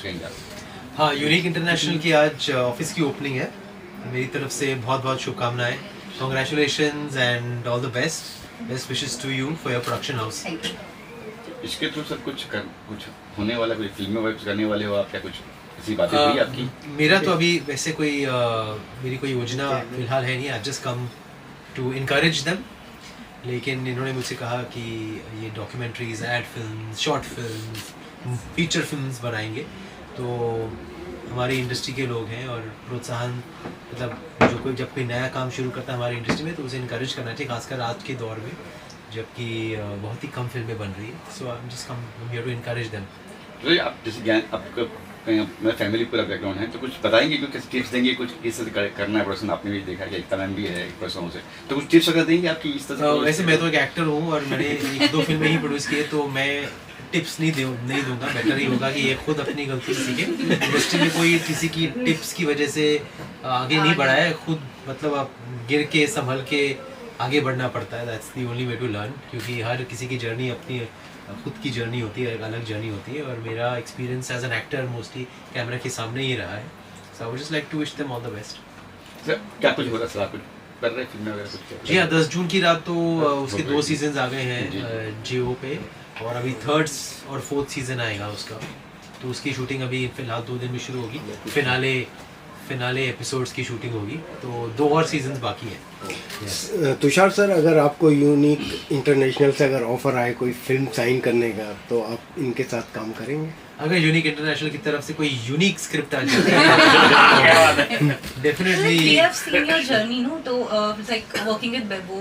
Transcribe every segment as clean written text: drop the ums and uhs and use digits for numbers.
कहेंगे आप? हाँ, यूनिक इंटरनेशनल की आज ऑफिस की ओपनिंग है। मेरी तरफ से बहुत बहुत शुभकामनाएं, congratulations and all the best wishes to you for your production house. इसके थ्रू सर कुछ होने वाला, कोई फिल्में वेब करने वाले हो आप, क्या कुछ ऐसी बातें हुई आपकी? मेरा तो अभी वैसे कोई मेरी कोई योजना फिलहाल है नहीं। I just come to encourage them, लेकिन इन्होंने मुझसे कहा कि ये documentaries, ad films, short films, feature films बनाएंगे, तो हमारी इंडस्ट्री के लोग हैं और प्रोत्साहन, मतलब जो कोई जब कोई नया काम शुरू करता है हमारी इंडस्ट्री में तो उसे इनकरेज करना चाहिए, खासकर आज के दौर में जबकि बहुत ही कम फिल्में बन रही है। So I am just come here to encourage them. तो आप जैसे ज्ञान आपका मेरा फैमिली पूरा बैकग्राउंड है, तो कुछ बताएंगे, कुछ टिप्स देंगे, कुछ किस तरह करना है प्रोडक्शन? आपने भी देखा कि एकता मैम भी है एक पर्सन से, तो कुछ टिप्स वगैरह देंगे आपकी इस तरह? वैसे मैं तो एक एक्टर हूँ और मैंने 1-2 फिल्में ही प्रोड्यूस की है, तो मैं टिप्स नहीं दूंगा। बेटर ही होगा कि ये खुद अपनी गलती से सीखे। इंडस्ट्री में कोई किसी की टिप्स की वजह से आगे नहीं बढ़ा है, खुद मतलब आप गिर के संभल के आगे बढ़ना पड़ता है। That's the only way to learn, क्योंकि हर किसी की जर्नी अपनी खुद की जर्नी होती है, एक अलग जर्नी होती है, और मेरा experience as an actor mostly camera के सामने ही रहा है। So I would just like to wish them all the best. Sir क्या कुछ हो रहा है सर, आप कुछ कर रहे हैं फिल्में वगैरह कुछ? जी हाँ, 10 जून की रात तो उसके 2 सीजन आ गए हैं जियो पे, और अभी 3rd और 4th सीजन आएगा उसका, तो उसकी शूटिंग अभी फिलहाल 2 दिन में शुरू होगी। फिनाले एपिसोड्स की शूटिंग होगी, तो 2 और सीजन्स बाकी हैं। तुषार सर, अगर आपको यूनिक इंटरनेशनल से अगर ऑफर आए कोई फिल्म साइन करने का, तो आप इनके साथ काम करेंगे? अगर यूनिक इंटरनेशनल की तरफ से कोई यूनिक स्क्रिप्ट आ जाए definitely. We have seen your journey, no? तो it's like working with Bebo,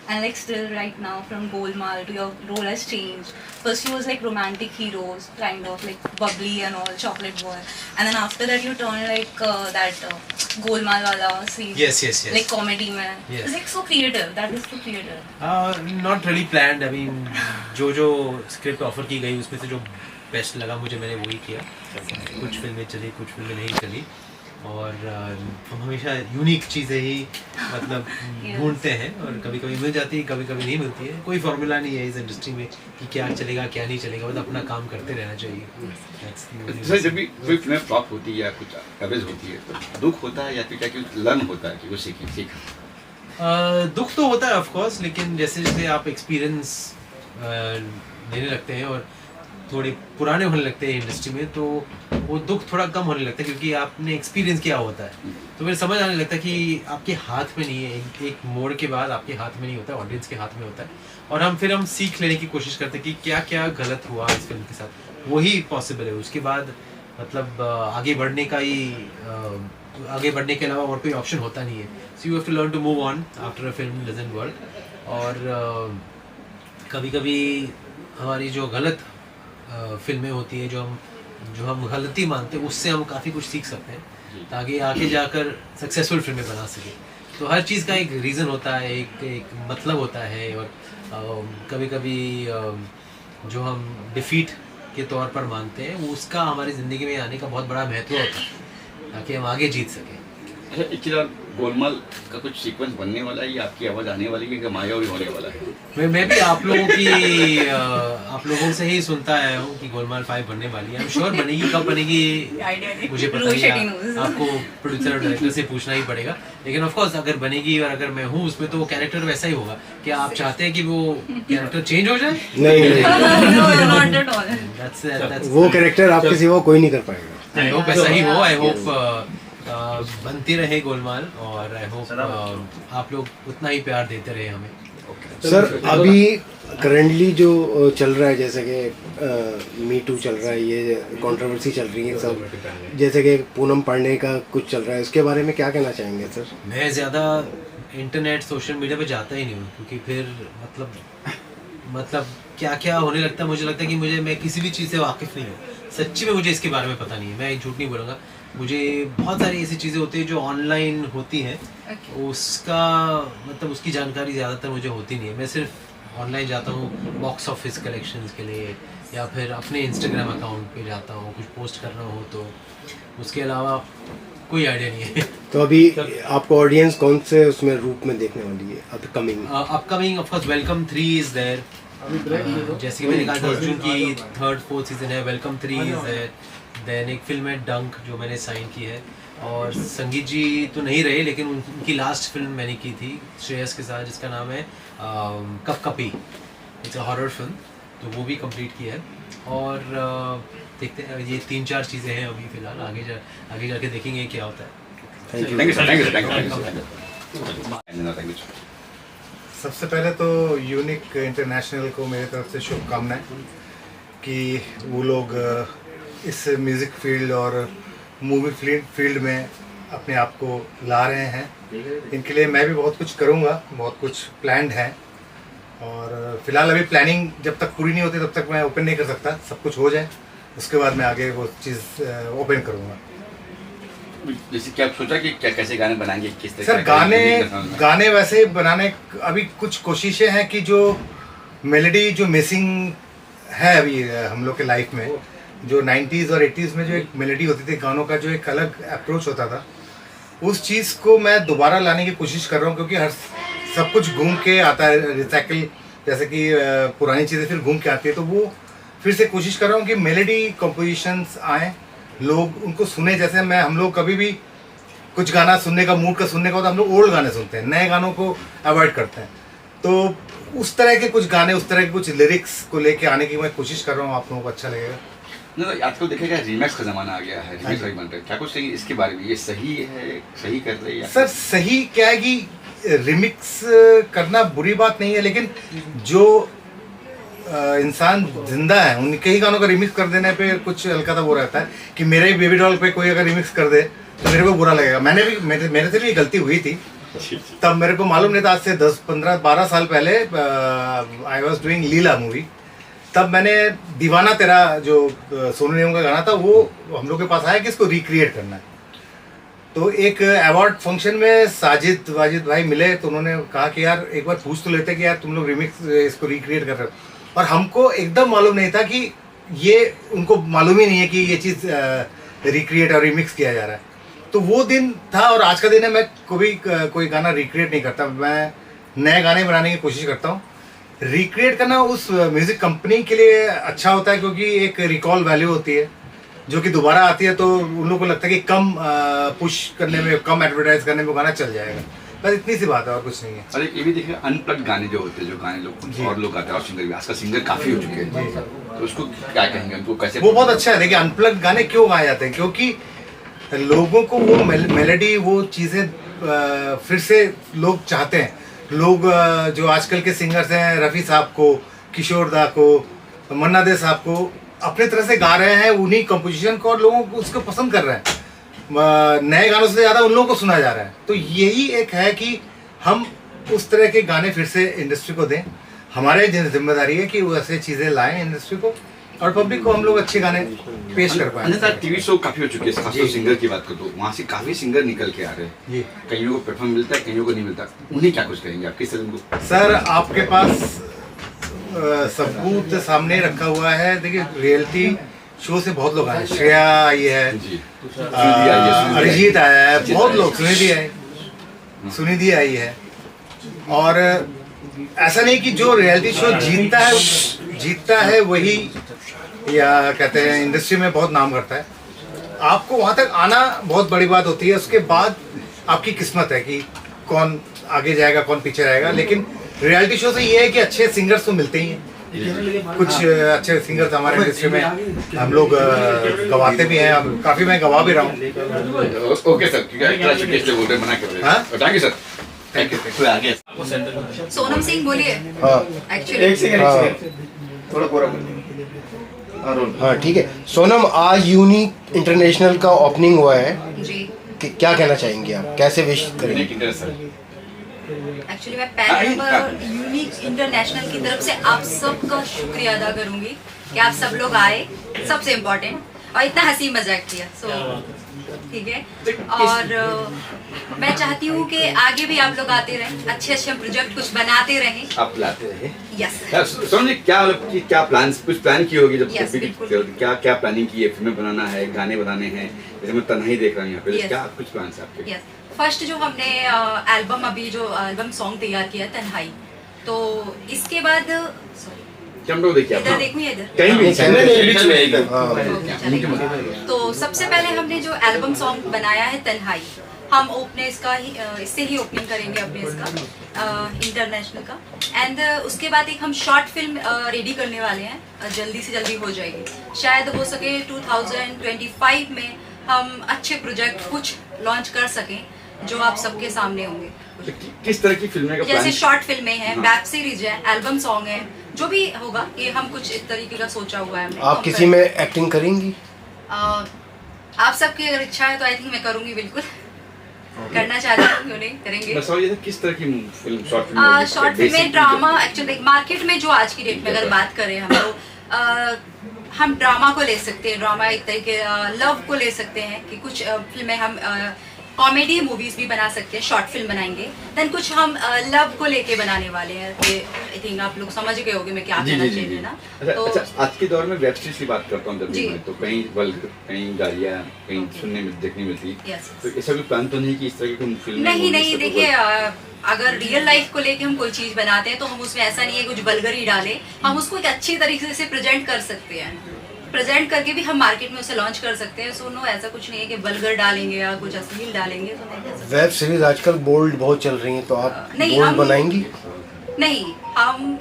and like still right now from Golmaal to your role has changed. First you was like romantic heroes, kind of like bubbly and all, chocolate boy, and then after that you turned like that Golmaal wala scene. Yes. Like comedy में. Yes. It's like so creative. That is so creative. Not really planned. I mean, जो script offer की गई उसमें से जो best लगा मुझे, मैंने वही किया। कुछ फिल्में चली, कुछ फिल्में नहीं चली, और हम हमेशा यूनिक चीज़ें ही मतलब ढूंढते हैं, और कभी कभी मिल जाती है, कभी कभी नहीं मिलती है। कोई फॉर्मूला नहीं है इस इंडस्ट्री में कि क्या चलेगा क्या नहीं चलेगा, बस अपना काम करते रहना चाहिए। सर जब भी कोई फिल्म फ्लॉप होती है या कुछ कवरेज होती है, तो दुख होता है या फिर क्या कुछ लर्न होता है कि वो सीख? दुख तो होता है ऑफ कोर्स, लेकिन जैसे जैसे आप एक्सपीरियंस लेने लगते हैं और थोड़े पुराने होने लगते हैं इंडस्ट्री में, तो वो दुख थोड़ा कम होने लगता है, क्योंकि आपने एक्सपीरियंस किया होता है। तो फिर समझ आने लगता है कि आपके हाथ में नहीं है, एक मोड़ के बाद आपके हाथ में नहीं होता है, ऑडियंस के हाथ में होता है। और हम सीख लेने की कोशिश करते हैं कि क्या क्या गलत हुआ इस फिल्म के साथ, वही पॉसिबल है। उसके बाद मतलब आगे बढ़ने के अलावा और कोई ऑप्शन होता नहीं है। So you have to learn to move on after a film doesn't work. और कभी कभी हमारी जो गलत फिल्में होती है, जो हम गलती मानते हैं, उससे हम काफ़ी कुछ सीख सकते हैं, ताकि आगे जाकर सक्सेसफुल फिल्में बना सकें। तो हर चीज़ का एक रीज़न होता है, एक मतलब होता है, और कभी कभी जो हम डिफीट के तौर पर मानते हैं, उसका हमारी ज़िंदगी में आने का बहुत बड़ा महत्व होता है, ताकि हम आगे जीत सकें। अच्छा, एक चीज़ और, गोलमाल का कुछ सीक्वेंस बनने वाला है या आपकी आवाज़ आने वाली है कि मायावी होने वाला है? मैं भी आप लोगों से ही सुनता आया हूँ कि गोलमाल 5 बनने वाली है। I'm sure बनेगी, कब बनेगी मुझे पता नहीं है, आपको प्रोड्यूसर और डायरेक्टर से पूछना ही पड़ेगा। लेकिन ऑफ कोर्स अगर बनेगी और अगर मैं हूँ उसमें, तो वो कैरेक्टर वैसा ही होगा। क्या आप चाहते हैं कि वो कैरेक्टर चेंज हो जाए? नहीं, वो कैरेक्टर आपके सिवा कोई नहीं कर पाएगा। आई होप ऐसा ही हो। आई होप बनती रहे गोलमाल, और आई होप आप लोग उतना ही प्यार देते रहे हमें। सर अभी करंटली जो चल रहा है, जैसे कि मी टू चल रहा है, ये कंट्रोवर्सी चल रही है सब, जैसे कि पूनम पांडे का कुछ चल रहा है, उसके बारे में क्या कहना चाहेंगे सर? मैं ज़्यादा इंटरनेट सोशल मीडिया पे जाता ही नहीं हूँ, क्योंकि फिर मतलब क्या क्या होने लगता है। मुझे लगता है कि मैं किसी भी चीज़ से वाकिफ़ नहीं हूँ। सच्ची में मुझे इसके बारे में पता नहीं है, मैं झूठ नहीं बोलूँगा। मुझे बहुत सारी ऐसी चीज़ें होती हैं जो ऑनलाइन होती हैं, उसका मतलब उसकी जानकारी ज़्यादातर मुझे होती नहीं है। मैं सिर्फ ऑनलाइन जाता हूँ बॉक्स ऑफिस कलेक्शंस के लिए, या फिर अपने इंस्टाग्राम अकाउंट पे जाता हूँ कुछ पोस्ट करना हो, तो उसके अलावा कोई आइडिया नहीं है। तो अभी आपको ऑडियंस कौन से उसमें रूप में देखने वाली है upcoming? Of course welcome 3 is there. जैसे कि मैंने कहा 10 जून की 3rd 4th सीजन है, वेलकम 3 इज़ देयर। देन एक फिल्म है डंक जो मैंने साइन की है, और संगीत जी तो नहीं रहे लेकिन उनकी लास्ट फिल्म मैंने की थी श्रेयस के साथ जिसका नाम है कप कपी, इट्स अ हॉरर फिल्म, तो वो भी कंप्लीट की है। और देखते हैं, ये 3-4 चीज़ें हैं अभी फ़िलहाल, आगे जाके देखेंगे क्या होता है। Thank you sir. सबसे पहले तो यूनिक इंटरनेशनल को मेरी तरफ से शुभकामनाएं कि वो लोग इस म्यूज़िक फील्ड और मूवी फील्ड में अपने आप को ला रहे हैं। इनके लिए मैं भी बहुत कुछ करूँगा, बहुत कुछ प्लान्ड है, और फिलहाल अभी प्लानिंग जब तक पूरी नहीं होती तब तक मैं ओपन नहीं कर सकता। सब कुछ हो जाए उसके बाद मैं आगे वो चीज़ ओपन करूँगा। जैसे क्या आप सोचा कि क्या कैसे गाने बनाएंगे, किस तरह सर गाने वैसे बनाने अभी कुछ कोशिशें हैं कि जो मेलोडी जो मिसिंग है अभी हम लोग के लाइफ में, जो 90s और 80s में जो एक मेलोडी होती थी गानों का, जो एक अलग अप्रोच होता था, उस चीज़ को मैं दोबारा लाने की कोशिश कर रहा हूँ। क्योंकि हर सब कुछ घूम के आता है, रिसाइकिल जैसे कि पुरानी चीज़ें फिर घूम के आती है, तो वो फिर से कोशिश कर रहा हूँ कि मेलोडी कंपोजिशंस आएँ, लोग उनको सुने। जैसे हम लोग कभी भी कुछ गाना सुनने का मूड का सुनने का होता है, हम लोग ओल्ड गाने सुनते हैं, नए गानों को अवॉइड करते हैं। तो उस तरह के कुछ गाने, उस तरह के कुछ लिरिक्स को लेके आने की मैं कोशिश कर रहा हूँ, आप लोगों को अच्छा लगेगा। नहीं तो आजकल देखेगा रीमेक्स का ज़माना आ गया है, रीमेक्स बन रहा है, क्या कुछ इसके बारे में, ये सही है, सही कर रहे हैं? सर सही क्या है कि रिमिक्स करना बुरी बात नहीं है, लेकिन जो इंसान जिंदा है उनके ही गानों का रिमिक्स कर देने पे कुछ हल्का सा वो रहता है कि मेरे ही बेबी डॉल पे कोई अगर रिमिक्स कर दे तो मेरे को बुरा लगेगा। मेरे से भी ये गलती हुई थी, तब मेरे को मालूम नहीं था। आज से 10, 15, 12 साल पहले I was doing Leela movie, तब मैंने दीवाना तेरा जो सोनू निगम का गाना था वो हम लोग के पास आया कि इसको रिक्रिएट करना है। तो एक अवार्ड फंक्शन में साजिद वाजिद भाई मिले, तो उन्होंने कहा कि यार एक बार पूछ तो लेते कि यार तुम लोग रिमिक्स इसको रिक्रिएट कर रहे हो, और हमको एकदम मालूम नहीं था कि ये, उनको मालूम ही नहीं है कि ये चीज़ रिक्रिएट और रिमिक्स किया जा रहा है। तो वो दिन था और आज का दिन है। मैं कोई गाना रिक्रिएट नहीं करता, मैं नए गाने बनाने की कोशिश करता हूँ। रिक्रिएट करना उस म्यूज़िक कंपनी के लिए अच्छा होता है क्योंकि एक रिकॉल वैल्यू होती है जो कि दोबारा आती है, तो उन लोगों को लगता है कि कम पुश करने में, कम एडवर्टाइज करने में गाना चल जाएगा। बस इतनी सी बात है और कुछ नहीं है। अरे ये भी देखिए अनप्लग्ड गाने जो होते हैं, जो गाने लोग और लोग गाते हैं, और सिंगर भी आजकल सिंगर काफ़ी हो चुके हैं, तो उसको क्या कहेंगे, उनको कैसे? वो बहुत अच्छा है। देखिए अनप्लग्ड गाने क्यों गाए जाते हैं, क्योंकि लोगों को वो मेलोडी, वो चीज़ें फिर से लोग चाहते हैं। लोग जो आजकल के सिंगर्स हैं, रफ़ी साहब को, किशोर दा को, मन्ना दे साहब को, अपने तरह से गा रहे हैं उन्हीं कंपोजिशन को, और लोगों को उसको पसंद कर रहे हैं। नए गानों से ज़्यादा उन लोगों को सुना जा रहा है। तो यही एक है कि हम उस तरह के गाने फिर से इंडस्ट्री को दें। हमारे जिम्मेदारी है कि वो ऐसे चीज़ें लाएं इंडस्ट्री को, और पब्लिक को हम लोग अच्छे गाने पेश कर पाएं। अन्यथा टीवी शो काफ़ी हो चुके हैं, खासतौर सिंगर की बात करो तो वहाँ से काफ़ी सिंगर निकल के आ रहे हैं। कईयों को प्लेटफॉर्म मिलता है, कईयों को नहीं मिलता, उन्हें क्या कुछ कहेंगे आप, किस तरह उनको? सर आपके पास सबूत सामने रखा हुआ है। देखिए रियलिटी शो से बहुत लोग आए, श्रेया आई है, अरिजीत आया है, बहुत लोग, सुनिधि आई है। और ऐसा नहीं कि जो रियलिटी शो जीतता है वही, या कहते हैं इंडस्ट्री में बहुत नाम करता है। आपको वहाँ तक आना बहुत बड़ी बात होती है, उसके बाद आपकी किस्मत है कि कौन आगे जाएगा कौन पीछे रहेगा। लेकिन रियलिटी शो से ये है कि अच्छे सिंगर्स तो मिलते ही हैं, कुछ अच्छे सिंगर्स हमारे इंडस्ट्री में हम लोग गवाते भी हैं, अब काफ़ी मैं गवा भी रहा हूँ। Okay sir, thank you sir, thank you. आगे सोनम सिंह बोलिए। एक्चुअली एक सेकंड थोड़ा हाँ ठीक है। सोनम, आज यूनिक इंटरनेशनल का ओपनिंग हुआ है जी, कि क्या कहना चाहेंगे आप, कैसे विश करेंगे? एक्चुअली मैं पहले नंबर यूनिक इंटरनेशनल की तरफ से आप सबका शुक्रिया अदा करूंगी कि आप सब लोग आए, सबसे इम्पोर्टेंट, और इतना हंसी मजाक किया। सो ठीक है, और मैं चाहती हूँ कि आगे भी आप लोग आते रहें, अच्छे अच्छे प्रोजेक्ट कुछ बनाते रहें, आप लाते रहे। यस। सोनम, क्या प्लान, कुछ प्लान की होगी जब Yes, बिल्कुल। क्या प्लानिंग की है? फिल्में बनाना है, गाने बनाने हैं, जैसे मैं तन्हाई देख रहा हूँ यहाँ पे, Yes. क्या कुछ प्लान है आपके? यस। फर्स्ट जो हमने एल्बम, अभी जो एल्बम सॉन्ग तैयार किया तन्हाई, तो इसके बाद सॉरी कैमरा को देखिए इधर आप देखूं या इधर? कहीं भी नहीं, नहीं हाँ तो सबसे पहले हमने जो एल्बम सॉन्ग बनाया है तन्हाई, हम ओपने इसका ही इससे ही ओपनिंग करेंगे अपने इसका इंटरनेशनल का। एंड उसके बाद एक हम शॉर्ट फिल्म रेडी करने वाले हैं, जल्दी से जल्दी हो जाएगी, शायद हो सके 2025 में हम अच्छे प्रोजेक्ट कुछ लॉन्च कर सकें जो आप सबके सामने होंगे। किस तरह की फिल्में का जैसे प्लान? शॉर्ट फिल्में हैं, हाँ। वेब सीरीज है, एल्बम सॉन्ग है, जो भी होगा ये हम कुछ इस तरीके का सोचा हुआ है हमने। आप किसी में एक्टिंग करेंगी? आप सबकी अगर इच्छा है तो आई थिंक मैं करूंगी, बिल्कुल करना चाहती हूँ, क्यों नहीं करेंगे। बस ये था किस तरह की फिल्म शॉर्ट फिल्म? शॉर्ट फिल्में, ड्रामा, एक्चुअली मार्केट में जो आज की डेट में अगर बात करें हम लोग, हम ड्रामा को ले सकते हैं, ड्रामा एक तरीके लव को ले सकते हैं कि कुछ फिल्में हम कॉमेडी मूवीज भी बना सकते हैं, शॉर्ट फिल्म बनाएंगे। देन कुछ हम लव को लेके बनाने वाले हैं, आई थिंक आप लोग समझ गए होंगे मैं क्या कहना चाह रही हूँ ना। तो अच्छा, आज के दौर में वेब सीरीज की बात करता हूँ जब जी। मैं, तो कहीं वल्गर, कहीं गालियाँ, कहीं सुनने में देखने मिलती। Yes, yes. तो ऐसा कोई प्लान तो नहीं कि इस तरह की फिल्म? नहीं, देखिए अगर रियल लाइफ को लेके हम कोई चीज बनाते हैं तो हम उसमें ऐसा नहीं है कुछ वल्गर ही डालें, हम उसको एक अच्छी तरीके से प्रेजेंट कर सकते हैं, प्रेजेंट करके भी हम मार्केट में उसे लॉन्च कर सकते हैं। सो नो, ऐसा कुछ नहीं है कि वल्गर डालेंगे या कुछ अश्लील डालेंगे, तो नहीं कर सकते। वेब सीरीज आजकल बोल्ड बहुत चल रही हैं, तो आप नहीं, बोल्ड हम- बनाएंगी? नहीं, हम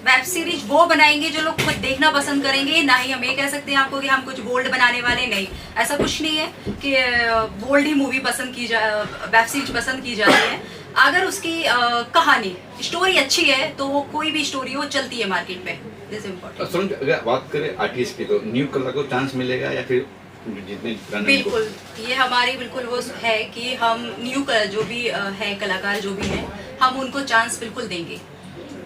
वेब सीरीज वो बनाएंगे जो लोग खुद देखना पसंद करेंगे, ना ही हम ये कह सकते हैं आपको कि हम कुछ बोल्ड बनाने वाले, नहीं, ऐसा कुछ नहीं है कि बोल्ड ही मूवी पसंद की जा, वेब सीरीज पसंद की जाती है। अगर उसकी कहानी, स्टोरी अच्छी है तो वो कोई भी स्टोरी वो चलती है मार्केट में, दिस इम्पोर्टेंट। सुन, अगर बात करें आर्टिस्ट की, तो न्यू कलर को चांस मिलेगा या फिर जितने पुराने बिल्कुल, ये हमारी बिल्कुल वो है कि हम न्यू जो भी है कलाकार जो भी हैं, हम उनको चांस बिल्कुल देंगे,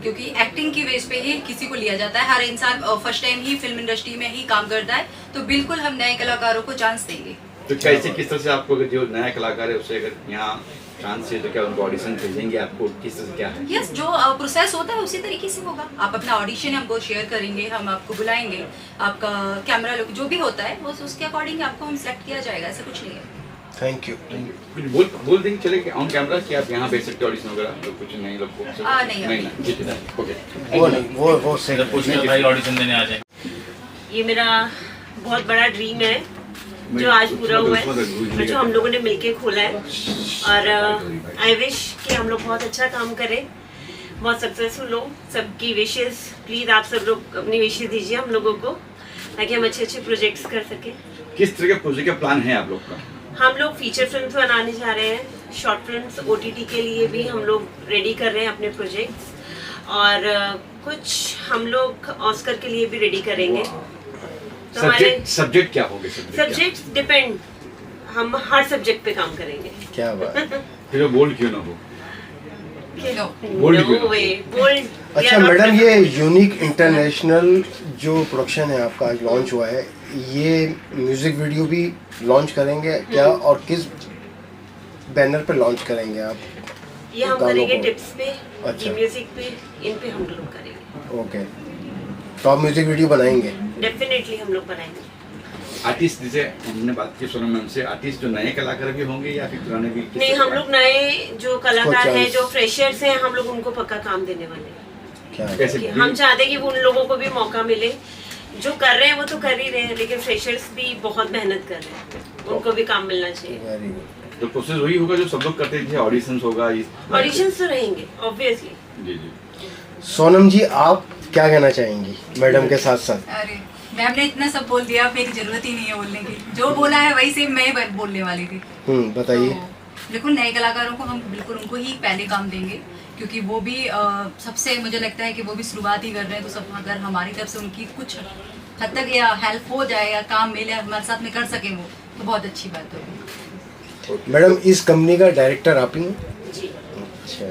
क्योंकि एक्टिंग की बेस पे ही किसी को लिया जाता है। हर इंसान फर्स्ट टाइम ही फिल्म इंडस्ट्री में ही काम करता है, तो बिल्कुल हम नए कलाकारों को चांस देंगे। तो कैसे, किस तरह से आपको, अगर जो नया कलाकार है उसे अगर यहाँ चांस है तो क्या उनको ऑडिशन भेजेंगे आपको, किस तरह से क्या है? यस, जो प्रोसेस होता है उसी तरीके से होगा। आप अपना ऑडिशन हमको शेयर करेंगे, हम आपको बुलाएंगे, आपका कैमरा लुक जो भी होता है वो उसके अकॉर्डिंग आपको हम सेलेक्ट किया जाएगा, ऐसा कुछ नहीं है। Thank you. कुछ बोल देंगे चले ऑन कैमरा कि आप यहाँ भेज सकते हो ऑडिशन वगैरह, तो कुछ नहीं लोग को? नहीं, नहीं, ठीक है, ओके। वो नहीं, वो सही। पूछने भाई ऑडिशन देने आ जाए। ये मेरा बहुत बड़ा ड्रीम है जो आज पूरा हुआ है और जो हम लोगों ने मिलके खोला है, और आई विश कि हम लोग बहुत अच्छा काम करें, बहुत सक्सेसफुल हो। सबकी विशेस, प्लीज आप सब लोग अपनी विशेस दीजिए हम लोगों को, ताकि हम अच्छे अच्छे प्रोजेक्ट्स कर सकें। किस तरह के प्रोजेक्ट का प्लान है आप लोग का? हम लोग फीचर फिल्म्स बनाने जा रहे हैं, शॉर्ट फिल्म्स ओटीटी के लिए भी हम लोग रेडी कर रहे हैं अपने प्रोजेक्ट्स, और कुछ हम लोग ऑस्कर के लिए भी रेडी करेंगे। तो सब्जेक्ट क्या होंगे? सब्जेक्ट्स डिपेंड, हम हर सब्जेक्ट पे काम करेंगे। क्या बात है। फिर बोल्ड क्यों ना हो? No way, bold. अच्छा मैडम, ये यूनिक इंटरनेशनल जो प्रोडक्शन है आपका आज लॉन्च हुआ है, ये म्यूजिक वीडियो भी लॉन्च करेंगे क्या, और किस बैनर पे लॉन्च करेंगे आप? ये हम गानों करेंगे को? टिप्स पे, अच्छा। ये म्यूजिक पे, इन पे हम लोग करेंगे। ओके, तो आप म्यूजिक वीडियो बनाएंगे? डेफिनेटली हम लोग बनाएंगे। आर्टिस्ट, जैसे हमने बात की सोनम मैम से, आर्टिस्ट जो नए कलाकार भी होंगे या फिर पुराने भी? नहीं, हम लोग नए जो कलाकार को हैं, chance- जो फ्रेशर्स हैं, हम लोग उनको पक्का काम देने वाले हैं। क्या कैसे? कि हम चाहते हैं कि उन लोगों को भी मौका मिले, जो कर रहे हैं वो तो कर ही रहे हैं, लेकिन फ्रेशर्स भी बहुत मेहनत कर रहे हैं, उनको भी काम मिलना चाहिए। Very good. तो प्रोसेस वही होगा जो सब लोग करते थे, ऑडिशंस होगा? ऑडिशंस तो रहेंगे ऑब्वियसली। जी जी। सोनम जी, आप क्या कहना चाहेंगी मैडम के साथ साथ? अरे मैम ने इतना सब बोल दिया, अब मेरी जरूरत ही नहीं है बोलने की, जो बोला है वही सेम मैं ही बोलने वाली थी। बताइए। तो बिल्कुल नए कलाकारों को हम बिल्कुल उनको ही पहले काम देंगे, क्योंकि वो भी सबसे मुझे लगता है कि वो भी शुरुआत ही कर रहे हैं, तो सब अगर हमारी तरफ से उनकी कुछ हद तक या हेल्प हो जाए या काम मिले हमारे साथ में कर सकें वो, तो बहुत अच्छी बात होगी। मैडम, इस कंपनी का डायरेक्टर आप ही हैं? जी। अच्छा,